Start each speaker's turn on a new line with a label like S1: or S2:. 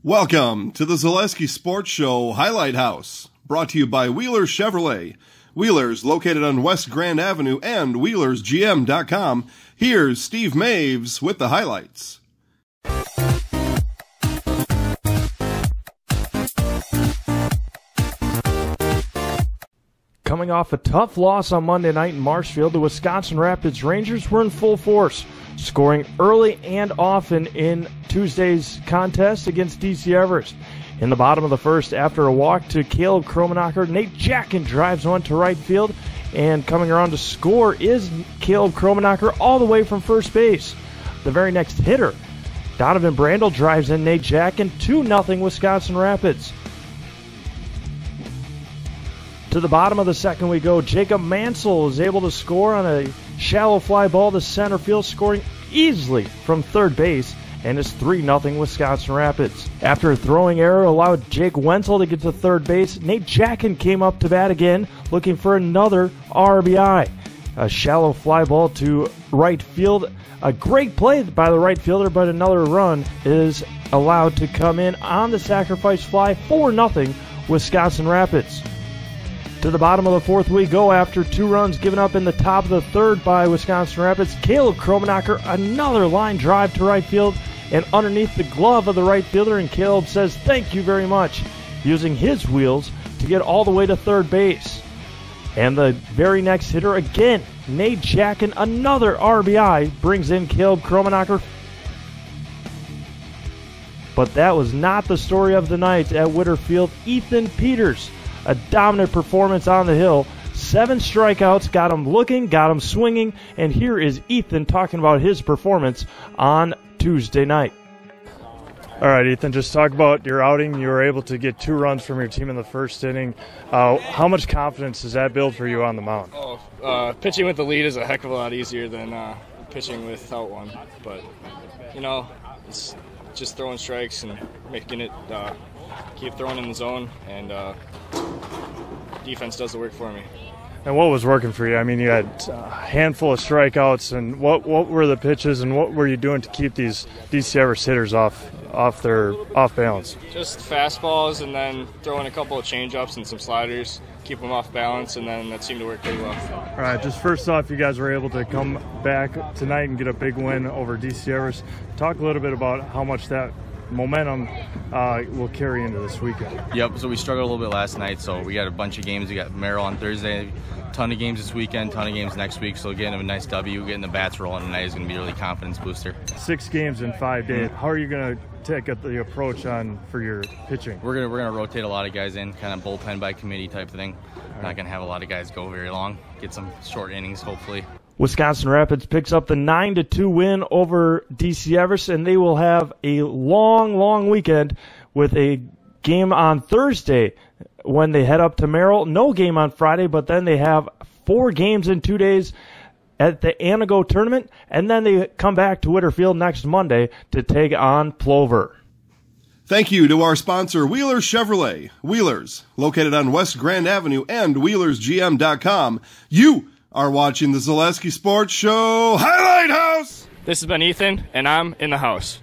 S1: Welcome to the Zaleski Sports Show Highlight House, brought to you by Wheelers Chevrolet. Wheelers, located on West Grand Avenue, and WheelersGM.com. Here's Steve Maves with the highlights.
S2: Coming off a tough loss on Monday night in Marshfield, the Wisconsin Rapids Rangers were in full force, scoring early and often in Tuesday's contest against DC Everest. In the bottom of the first, after a walk to Caleb Kromenacher, Nate Jacken drives one to right field, and coming around to score is Caleb Kromenacher all the way from first base. The very next hitter, Donovan Brandel, drives in Nate Jacken, 2-0 Wisconsin Rapids. To the bottom of the second we go. Jacob Mansell is able to score on a shallow fly ball to center field, scoring easily from third base, and it's 3-0 Wisconsin Rapids. After a throwing error allowed Jake Wenzel to get to third base, Nate Jacken came up to bat again, looking for another RBI. A shallow fly ball to right field. A great play by the right fielder, but another run is allowed to come in on the sacrifice fly. 4-0 Wisconsin Rapids. To the bottom of the fourth we go after 2 runs given up in the top of the third by Wisconsin Rapids. Caleb Kromenacher, another line drive to right field and underneath the glove of the right fielder, and Caleb says thank you very much, using his wheels to get all the way to third base. And the very next hitter again, Nate Jacken, another RBI, brings in Caleb Kromenacher. But that was not the story of the night at Whitterfield. Ethan Peters, a dominant performance on the hill. 7 strikeouts, got him looking, got him swinging, and here is Ethan talking about his performance on Tuesday night. All right, Ethan, just talk about your outing. You were able to get 2 runs from your team in the first inning. How much confidence does that build for you on the mound?
S3: Pitching with the lead is a heck of a lot easier than pitching without one. But, it's just throwing strikes and making it keep throwing in the zone, and defense does the work for me.
S2: And what was working for you? I mean, you had a handful of strikeouts, and what were the pitches, and what were you doing to keep these DC Everest hitters off balance?
S3: Just fastballs, and then throwing a couple of changeups and some sliders, keep them off balance, and then that seemed to work pretty well.
S2: All right, just first off, you guys were able to come back tonight and get a big win over DC Everest. Talk a little bit about how much that momentum will carry into this weekend.
S4: Yep, so we struggled a little bit last night, so we got a bunch of games. We got Merrill on Thursday, ton of games this weekend, ton of games next week, so getting a nice W, getting the bats rolling tonight is going to be a really confidence booster.
S2: 6 games in 5 days. How are you going to take the approach on for your pitching?
S4: We're gonna rotate a lot of guys in, kind of bullpen by committee type thing. Not going to have a lot of guys go very long. Get some short innings, hopefully.
S2: Wisconsin Rapids picks up the 9-2 win over DC Everest, and they will have a long weekend with a game on Thursday when they head up to Merrill. No game on Friday, but then they have 4 games in 2 days at the Anago tournament, and then they come back to Whitterfield next Monday to take on Plover.
S1: Thank you to our sponsor, Wheelers Chevrolet. Wheelers, located on West Grand Avenue, and WheelersGM.com. You are watching the Zaleski Sports Show Highlight House.
S3: This has been Ethan, and I'm in the house.